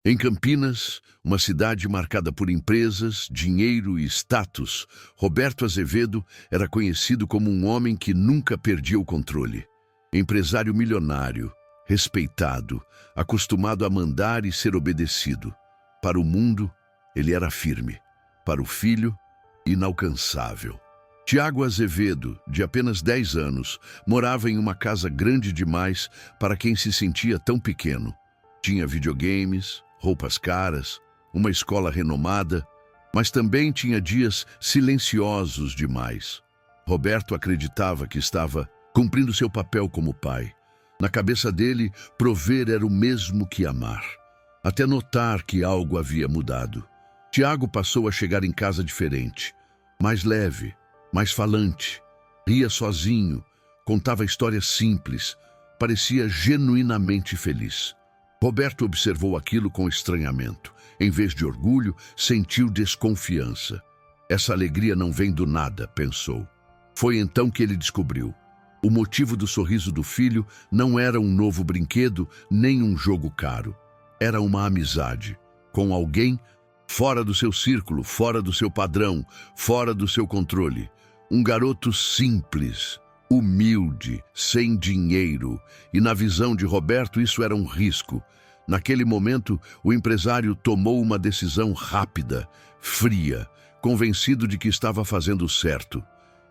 Em Campinas, uma cidade marcada por empresas, dinheiro e status, Roberto Azevedo era conhecido como um homem que nunca perdia o controle. Empresário milionário, respeitado, acostumado a mandar e ser obedecido. Para o mundo, ele era firme. Para o filho, inalcançável. Tiago Azevedo, de apenas 10 anos, morava em uma casa grande demais para quem se sentia tão pequeno. Tinha videogames, roupas caras, uma escola renomada, mas também tinha dias silenciosos demais. Roberto acreditava que estava cumprindo seu papel como pai. Na cabeça dele, prover era o mesmo que amar, até notar que algo havia mudado. Tiago passou a chegar em casa diferente, mais leve, mais falante, ria sozinho, contava histórias simples, parecia genuinamente feliz. Roberto observou aquilo com estranhamento. Em vez de orgulho, sentiu desconfiança. Essa alegria não vem do nada, pensou. Foi então que ele descobriu. O motivo do sorriso do filho não era um novo brinquedo, nem um jogo caro. Era uma amizade com alguém fora do seu círculo, fora do seu padrão, fora do seu controle. Um garoto simples, humilde, sem dinheiro, e na visão de Roberto isso era um risco. Naquele momento, o empresário tomou uma decisão rápida, fria, convencido de que estava fazendo certo.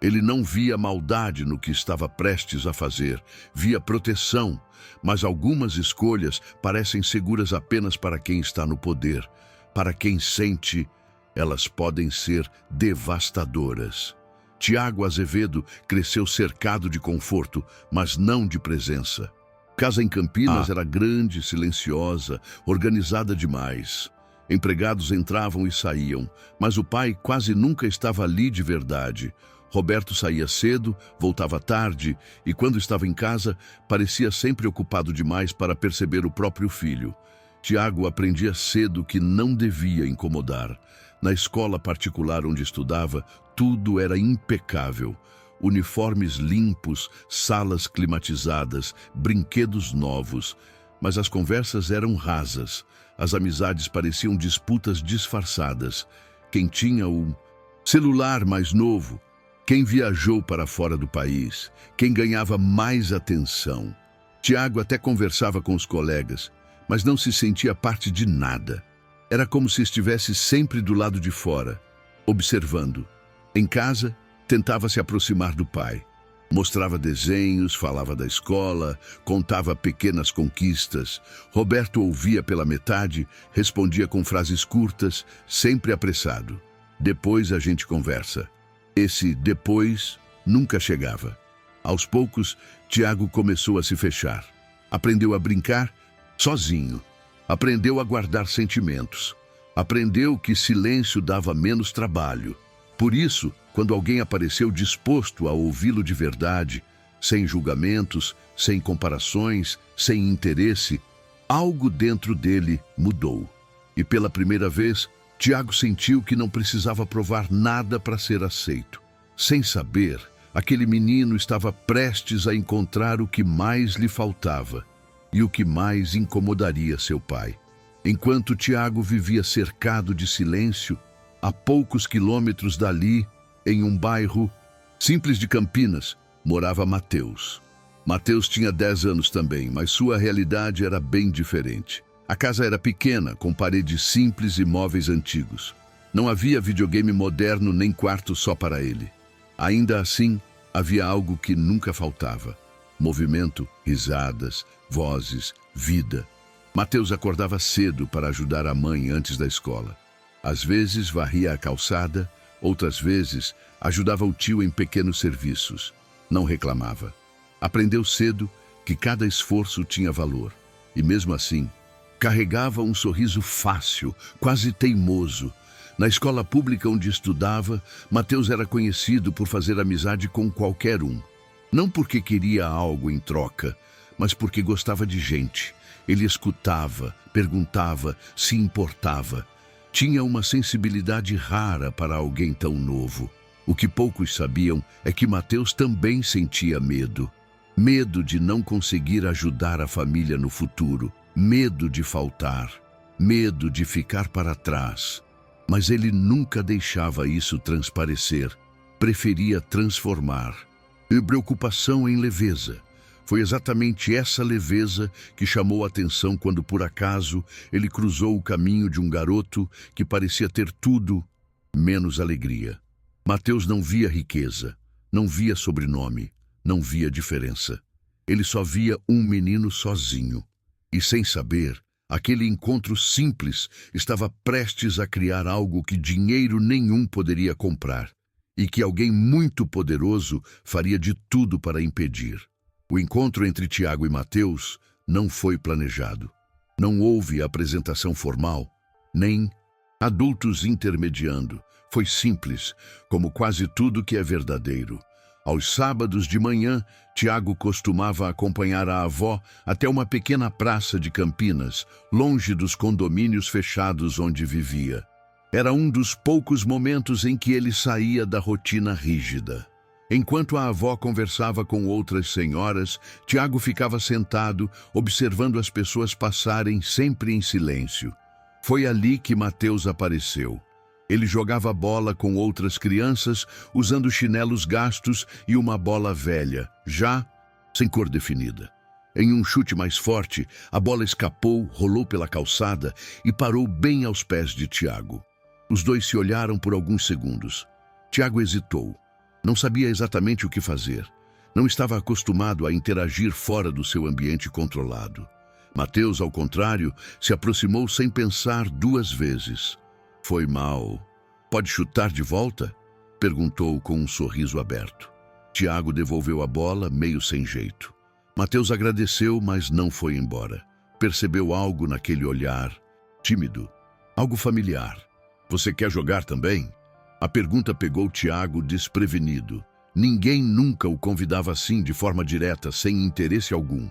Ele não via maldade no que estava prestes a fazer, via proteção, mas algumas escolhas parecem seguras apenas para quem está no poder. Para quem sente, elas podem ser devastadoras. Tiago Azevedo cresceu cercado de conforto, mas não de presença. A casa em Campinas era grande, silenciosa, organizada demais. Empregados entravam e saíam, mas o pai quase nunca estava ali de verdade. Roberto saía cedo, voltava tarde, e quando estava em casa, parecia sempre ocupado demais para perceber o próprio filho. Tiago aprendia cedo que não devia incomodar. Na escola particular onde estudava, tudo era impecável. Uniformes limpos, salas climatizadas, brinquedos novos. Mas as conversas eram rasas. As amizades pareciam disputas disfarçadas. Quem tinha o celular mais novo, quem viajou para fora do país, quem ganhava mais atenção. Tiago até conversava com os colegas, mas não se sentia parte de nada. Era como se estivesse sempre do lado de fora, observando. Em casa, tentava se aproximar do pai. Mostrava desenhos, falava da escola, contava pequenas conquistas. Roberto ouvia pela metade, respondia com frases curtas, sempre apressado. Depois a gente conversa. Esse depois nunca chegava. Aos poucos, Tiago começou a se fechar. Aprendeu a brincar sozinho. Aprendeu a guardar sentimentos. Aprendeu que silêncio dava menos trabalho. Por isso, quando alguém apareceu disposto a ouvi-lo de verdade, sem julgamentos, sem comparações, sem interesse, algo dentro dele mudou. E pela primeira vez, Tiago sentiu que não precisava provar nada para ser aceito. Sem saber, aquele menino estava prestes a encontrar o que mais lhe faltava e o que mais incomodaria seu pai. Enquanto Tiago vivia cercado de silêncio, a poucos quilômetros dali, em um bairro simples de Campinas, morava Mateus. Mateus tinha 10 anos também, mas sua realidade era bem diferente. A casa era pequena, com paredes simples e móveis antigos. Não havia videogame moderno nem quarto só para ele. Ainda assim, havia algo que nunca faltava: movimento, risadas, vozes, vida. Mateus acordava cedo para ajudar a mãe antes da escola. Às vezes varria a calçada, outras vezes ajudava o tio em pequenos serviços. Não reclamava. Aprendeu cedo que cada esforço tinha valor. E mesmo assim, carregava um sorriso fácil, quase teimoso. Na escola pública onde estudava, Mateus era conhecido por fazer amizade com qualquer um. Não porque queria algo em troca, mas porque gostava de gente. Ele escutava, perguntava, se importava. Tinha uma sensibilidade rara para alguém tão novo. O que poucos sabiam é que Mateus também sentia medo. Medo de não conseguir ajudar a família no futuro. Medo de faltar. medo de ficar para trás. Mas ele nunca deixava isso transparecer, preferia transformar. E preocupação em leveza. Foi exatamente essa leveza que chamou a atenção quando, por acaso, ele cruzou o caminho de um garoto que parecia ter tudo menos alegria. Mateus não via riqueza, não via sobrenome, não via diferença. Ele só via um menino sozinho. E sem saber, aquele encontro simples estava prestes a criar algo que dinheiro nenhum poderia comprar e que alguém muito poderoso faria de tudo para impedir. O encontro entre Tiago e Mateus não foi planejado. Não houve apresentação formal, nem adultos intermediando. Foi simples, como quase tudo que é verdadeiro. Aos sábados de manhã, Tiago costumava acompanhar a avó até uma pequena praça de Campinas, longe dos condomínios fechados onde vivia. Era um dos poucos momentos em que ele saía da rotina rígida. Enquanto a avó conversava com outras senhoras, Tiago ficava sentado, observando as pessoas passarem sempre em silêncio. Foi ali que Mateus apareceu. Ele jogava bola com outras crianças, usando chinelos gastos e uma bola velha, já sem cor definida. Em um chute mais forte, a bola escapou, rolou pela calçada e parou bem aos pés de Tiago. Os dois se olharam por alguns segundos. Tiago hesitou. Não sabia exatamente o que fazer. Não estava acostumado a interagir fora do seu ambiente controlado. Mateus, ao contrário, se aproximou sem pensar duas vezes. Foi mal. Pode chutar de volta? Perguntou com um sorriso aberto. Tiago devolveu a bola, meio sem jeito. Mateus agradeceu, mas não foi embora. Percebeu algo naquele olhar, tímido, algo familiar. Você quer jogar também? A pergunta pegou Tiago desprevenido. Ninguém nunca o convidava assim, de forma direta, sem interesse algum.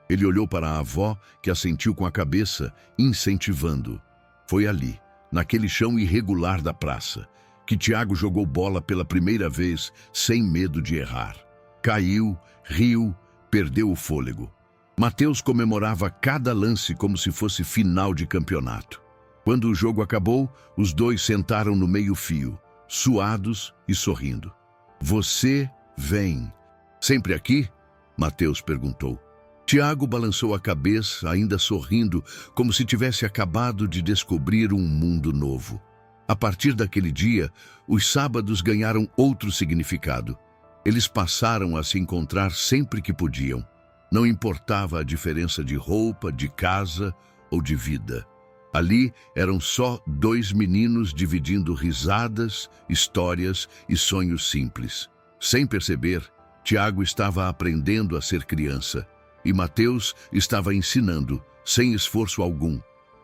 Ele olhou para a avó, que assentiu com a cabeça, incentivando. Foi ali, naquele chão irregular da praça, que Tiago jogou bola pela primeira vez, sem medo de errar. Caiu, riu, perdeu o fôlego. Mateus comemorava cada lance como se fosse final de campeonato. Quando o jogo acabou, os dois sentaram no meio-fio, suados e sorrindo. Você vem sempre aqui? Mateus perguntou. Tiago balançou a cabeça, ainda sorrindo, como se tivesse acabado de descobrir um mundo novo. A partir daquele dia, os sábados ganharam outro significado. Eles passaram a se encontrar sempre que podiam. Não importava a diferença de roupa, de casa ou de vida. Ali eram só dois meninos dividindo risadas, histórias e sonhos simples. Sem perceber, Tiago estava aprendendo a ser criança e Mateus estava ensinando, sem esforço algum.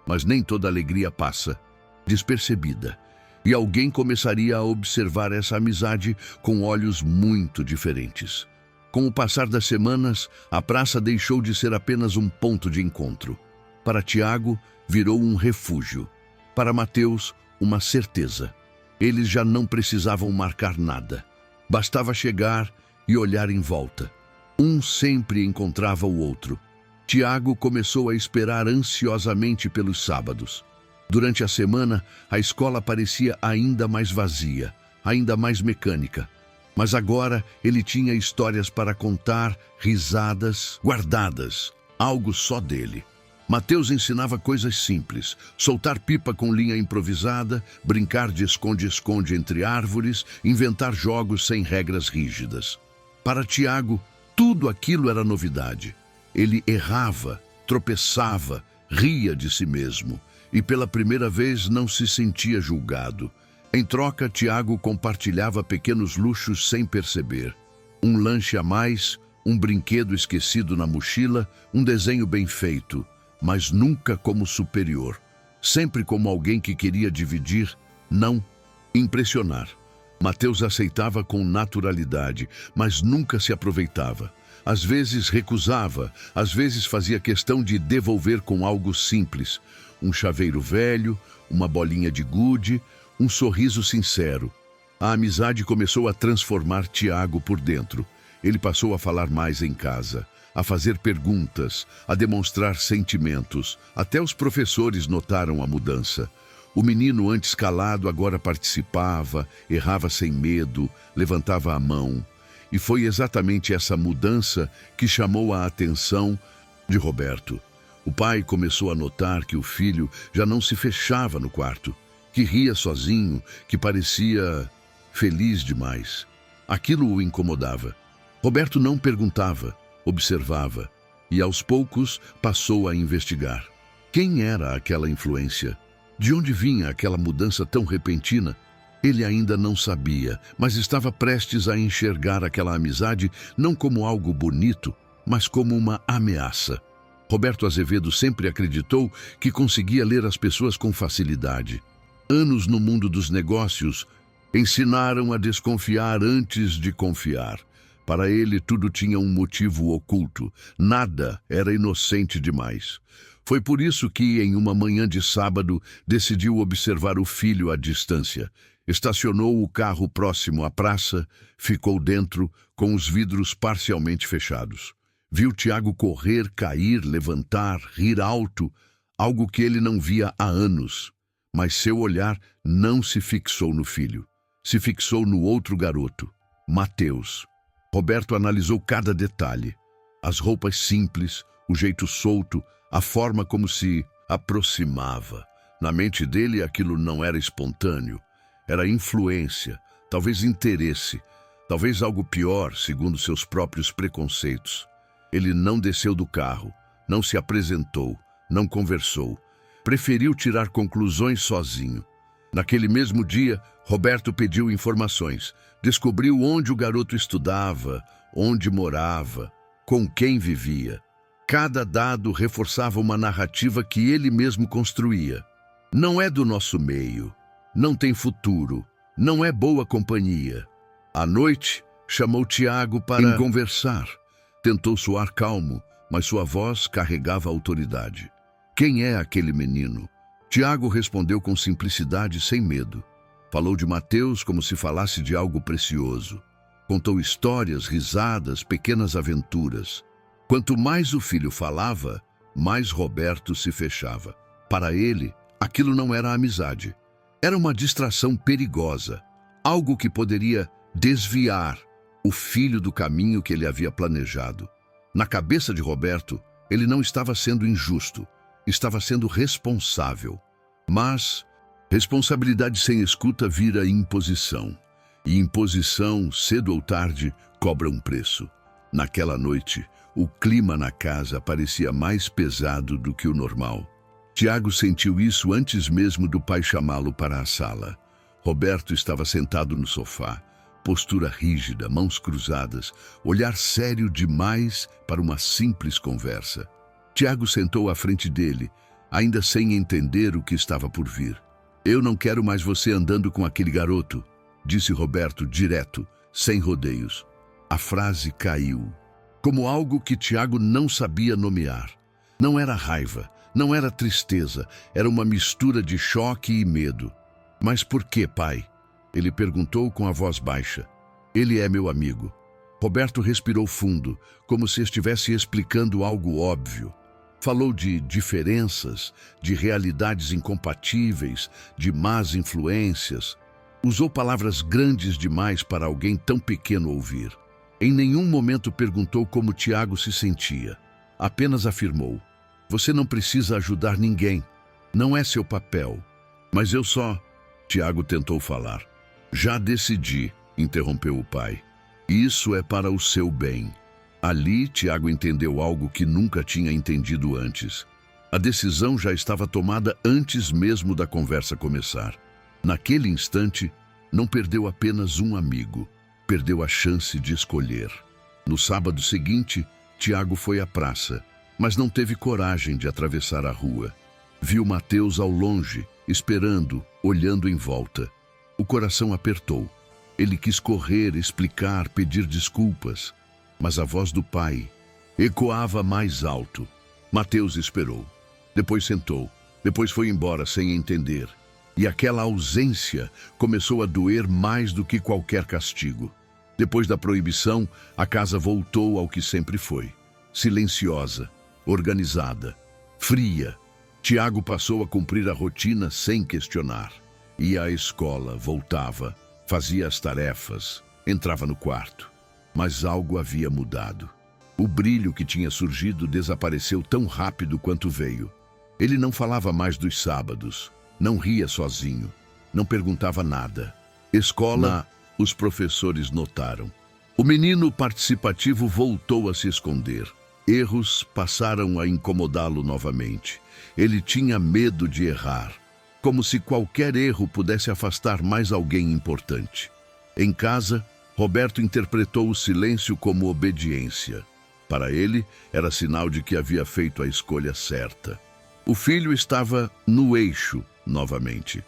Mas nem toda alegria passa despercebida, e alguém começaria a observar essa amizade com olhos muito diferentes. Com o passar das semanas, a praça deixou de ser apenas um ponto de encontro. Para Tiago, virou um refúgio. Para Mateus, uma certeza. Eles já não precisavam marcar nada. Bastava chegar e olhar em volta. Um sempre encontrava o outro. Tiago começou a esperar ansiosamente pelos sábados. Durante a semana, a escola parecia ainda mais vazia, ainda mais mecânica. Mas agora ele tinha histórias para contar, risadas, guardadas, algo só dele. Mateus ensinava coisas simples: soltar pipa com linha improvisada, brincar de esconde-esconde entre árvores, inventar jogos sem regras rígidas. Para Tiago, tudo aquilo era novidade. Ele errava, tropeçava, ria de si mesmo e pela primeira vez não se sentia julgado. Em troca, Tiago compartilhava pequenos luxos sem perceber. Um lanche a mais, um brinquedo esquecido na mochila, um desenho bem feito, mas nunca como superior, sempre como alguém que queria dividir, não impressionar. Mateus aceitava com naturalidade, mas nunca se aproveitava. Às vezes recusava, às vezes fazia questão de devolver com algo simples: um chaveiro velho, uma bolinha de gude, um sorriso sincero. A amizade começou a transformar Tiago por dentro. Ele passou a falar mais em casa, a fazer perguntas, a demonstrar sentimentos. Até os professores notaram a mudança. O menino, antes calado, agora participava, errava sem medo, levantava a mão. E foi exatamente essa mudança que chamou a atenção de Roberto. O pai começou a notar que o filho já não se fechava no quarto, que ria sozinho, que parecia feliz demais. Aquilo o incomodava. Roberto não perguntava, observava, e aos poucos passou a investigar. Quem era aquela influência? De onde vinha aquela mudança tão repentina? Ele ainda não sabia, mas estava prestes a enxergar aquela amizade não como algo bonito, mas como uma ameaça. Roberto Azevedo sempre acreditou que conseguia ler as pessoas com facilidade. Anos no mundo dos negócios ensinaram a desconfiar antes de confiar. Para ele, tudo tinha um motivo oculto. Nada era inocente demais. Foi por isso que, em uma manhã de sábado, decidiu observar o filho à distância. Estacionou o carro próximo à praça, ficou dentro, com os vidros parcialmente fechados. Viu Tiago correr, cair, levantar, rir alto, algo que ele não via há anos. Mas seu olhar não se fixou no filho. Se fixou no outro garoto, Mateus. Roberto analisou cada detalhe. As roupas simples, o jeito solto, a forma como se aproximava. Na mente dele, aquilo não era espontâneo. Era influência, talvez interesse, talvez algo pior, segundo seus próprios preconceitos. Ele não desceu do carro, não se apresentou, não conversou. Preferiu tirar conclusões sozinho. Naquele mesmo dia, Roberto pediu informações. Descobriu onde o garoto estudava, onde morava, com quem vivia. Cada dado reforçava uma narrativa que ele mesmo construía. Não é do nosso meio, não tem futuro, não é boa companhia. À noite, chamou Tiago para conversar. Tentou soar calmo, mas sua voz carregava autoridade. Quem é aquele menino? Tiago respondeu com simplicidade, sem medo. Falou de Mateus como se falasse de algo precioso. Contou histórias, risadas, pequenas aventuras. Quanto mais o filho falava, mais Roberto se fechava. Para ele, aquilo não era amizade. Era uma distração perigosa, algo que poderia desviar o filho do caminho que ele havia planejado. Na cabeça de Roberto, ele não estava sendo injusto, estava sendo responsável. Mas responsabilidade sem escuta vira imposição. E imposição, cedo ou tarde, cobra um preço. Naquela noite, o clima na casa parecia mais pesado do que o normal. Tiago sentiu isso antes mesmo do pai chamá-lo para a sala. Roberto estava sentado no sofá, postura rígida, mãos cruzadas, olhar sério demais para uma simples conversa. Tiago sentou à frente dele, ainda sem entender o que estava por vir. "Eu não quero mais você andando com aquele garoto", disse Roberto direto, sem rodeios. A frase caiu, como algo que Tiago não sabia nomear. Não era raiva, não era tristeza, era uma mistura de choque e medo. "Mas por que, pai?" Ele perguntou com a voz baixa. "Ele é meu amigo." Roberto respirou fundo, como se estivesse explicando algo óbvio. Falou de diferenças, de realidades incompatíveis, de más influências. Usou palavras grandes demais para alguém tão pequeno ouvir. Em nenhum momento perguntou como Tiago se sentia. Apenas afirmou: "Você não precisa ajudar ninguém. Não é seu papel." "Mas eu só..." Tiago tentou falar. "Já decidi", interrompeu o pai. "Isso é para o seu bem." Ali, Tiago entendeu algo que nunca tinha entendido antes. A decisão já estava tomada antes mesmo da conversa começar. Naquele instante, não perdeu apenas um amigo, perdeu a chance de escolher. No sábado seguinte, Tiago foi à praça, mas não teve coragem de atravessar a rua. Viu Mateus ao longe, esperando, olhando em volta. O coração apertou. Ele quis correr, explicar, pedir desculpas. Mas a voz do pai ecoava mais alto. Mateus esperou. Depois sentou. Depois foi embora sem entender. E aquela ausência começou a doer mais do que qualquer castigo. Depois da proibição, a casa voltou ao que sempre foi. silenciosa, organizada, fria. Tiago passou a cumprir a rotina sem questionar. Ia à escola, voltava, fazia as tarefas, entrava no quarto. Mas algo havia mudado. O brilho que tinha surgido desapareceu tão rápido quanto veio. Ele não falava mais dos sábados, não ria sozinho, não perguntava nada. Escola, os professores notaram. O menino participativo voltou a se esconder. Erros passaram a incomodá-lo novamente. Ele tinha medo de errar, como se qualquer erro pudesse afastar mais alguém importante. Em casa, Roberto interpretou o silêncio como obediência. Para ele, era sinal de que havia feito a escolha certa. O filho estava no eixo, novamente.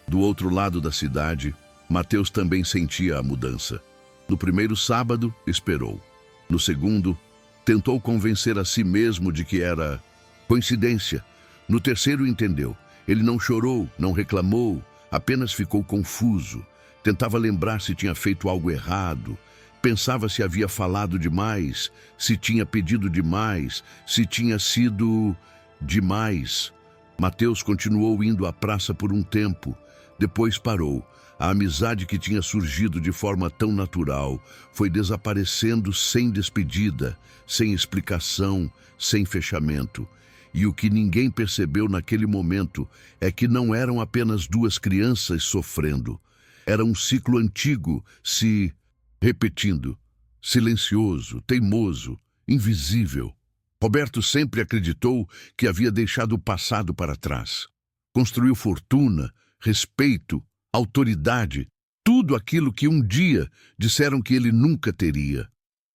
Do outro lado da cidade, Mateus também sentia a mudança. No primeiro sábado, esperou. No segundo, tentou convencer a si mesmo de que era coincidência. No terceiro, entendeu. Ele não chorou, não reclamou, apenas ficou confuso. Tentava lembrar se tinha feito algo errado. Pensava se havia falado demais, se tinha pedido demais, se tinha sido demais. Mateus continuou indo à praça por um tempo. Depois parou. A amizade que tinha surgido de forma tão natural foi desaparecendo sem despedida, sem explicação, sem fechamento. E o que ninguém percebeu naquele momento é que não eram apenas duas crianças sofrendo. Era um ciclo antigo se repetindo, silencioso, teimoso, invisível. Roberto sempre acreditou que havia deixado o passado para trás. Construiu fortuna, respeito, autoridade, tudo aquilo que um dia disseram que ele nunca teria.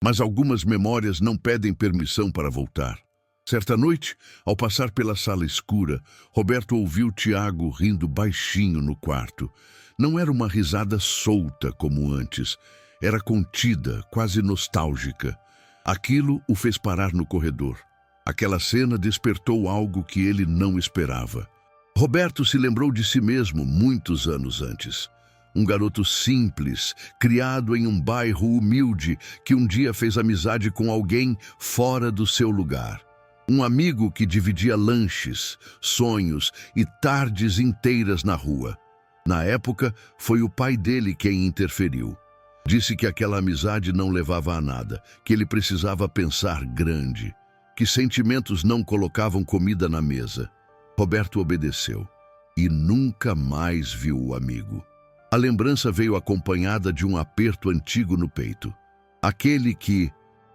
Mas algumas memórias não pedem permissão para voltar. Certa noite, ao passar pela sala escura, Roberto ouviu Tiago rindo baixinho no quarto. Não era uma risada solta como antes. Era contida, quase nostálgica. Aquilo o fez parar no corredor. Aquela cena despertou algo que ele não esperava. Roberto se lembrou de si mesmo muitos anos antes. Um garoto simples, criado em um bairro humilde, que um dia fez amizade com alguém fora do seu lugar. Um amigo que dividia lanches, sonhos e tardes inteiras na rua. Na época, foi o pai dele quem interferiu. Disse que aquela amizade não levava a nada, que ele precisava pensar grande, que sentimentos não colocavam comida na mesa. Roberto obedeceu e nunca mais viu o amigo. A lembrança veio acompanhada de um aperto antigo no peito. Aquele que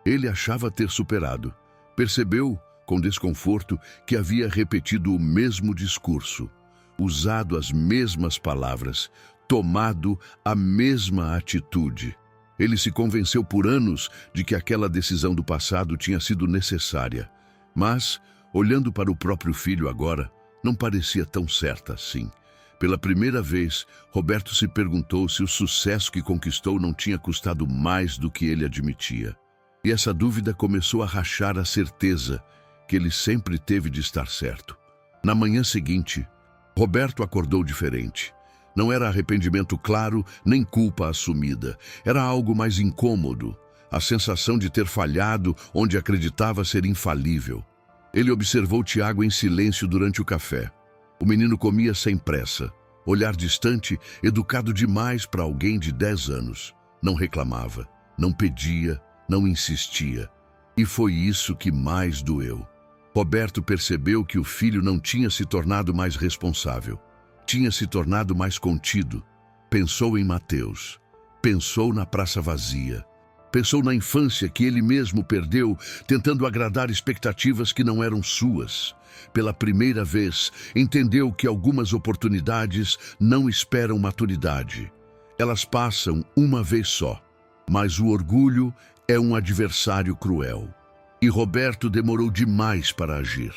ele achava ter superado. Percebeu, com desconforto, que havia repetido o mesmo discurso, usado as mesmas palavras, tomado a mesma atitude. Ele se convenceu por anos de que aquela decisão do passado tinha sido necessária. Mas, olhando para o próprio filho agora, não parecia tão certa assim. Pela primeira vez, Roberto se perguntou se o sucesso que conquistou não tinha custado mais do que ele admitia. E essa dúvida começou a rachar a certeza que ele sempre teve de estar certo. Na manhã seguinte, Roberto acordou diferente. Não era arrependimento claro, nem culpa assumida. Era algo mais incômodo, a sensação de ter falhado onde acreditava ser infalível. Ele observou Tiago em silêncio durante o café. O menino comia sem pressa, olhar distante, educado demais para alguém de 10 anos. Não reclamava, não pedia, não insistia. E foi isso que mais doeu. Roberto percebeu que o filho não tinha se tornado mais responsável. Tinha se tornado mais contido. Pensou em Mateus. Pensou na praça vazia. Pensou na infância que ele mesmo perdeu, tentando agradar expectativas que não eram suas. Pela primeira vez, entendeu que algumas oportunidades não esperam maturidade. Elas passam uma vez só. Mas o orgulho é um adversário cruel. E Roberto demorou demais para agir.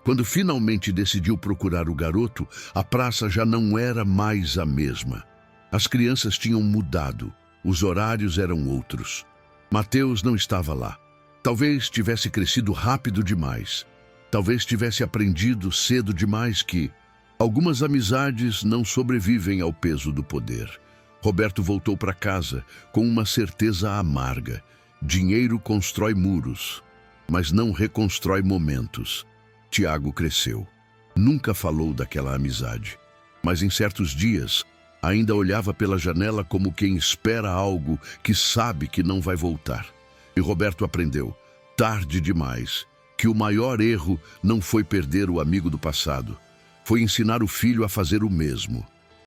Quando finalmente decidiu procurar o garoto, a praça já não era mais a mesma. As crianças tinham mudado, os horários eram outros. Mateus não estava lá. Talvez tivesse crescido rápido demais. Talvez tivesse aprendido cedo demais que algumas amizades não sobrevivem ao peso do poder. Roberto voltou para casa com uma certeza amarga. Dinheiro constrói muros. mas não reconstrói momentos. Tiago cresceu. Nunca falou daquela amizade, mas em certos dias ainda olhava pela janela como quem espera algo que sabe que não vai voltar. E Roberto aprendeu, tarde demais, que o maior erro não foi perder o amigo do passado, foi ensinar o filho a fazer o mesmo.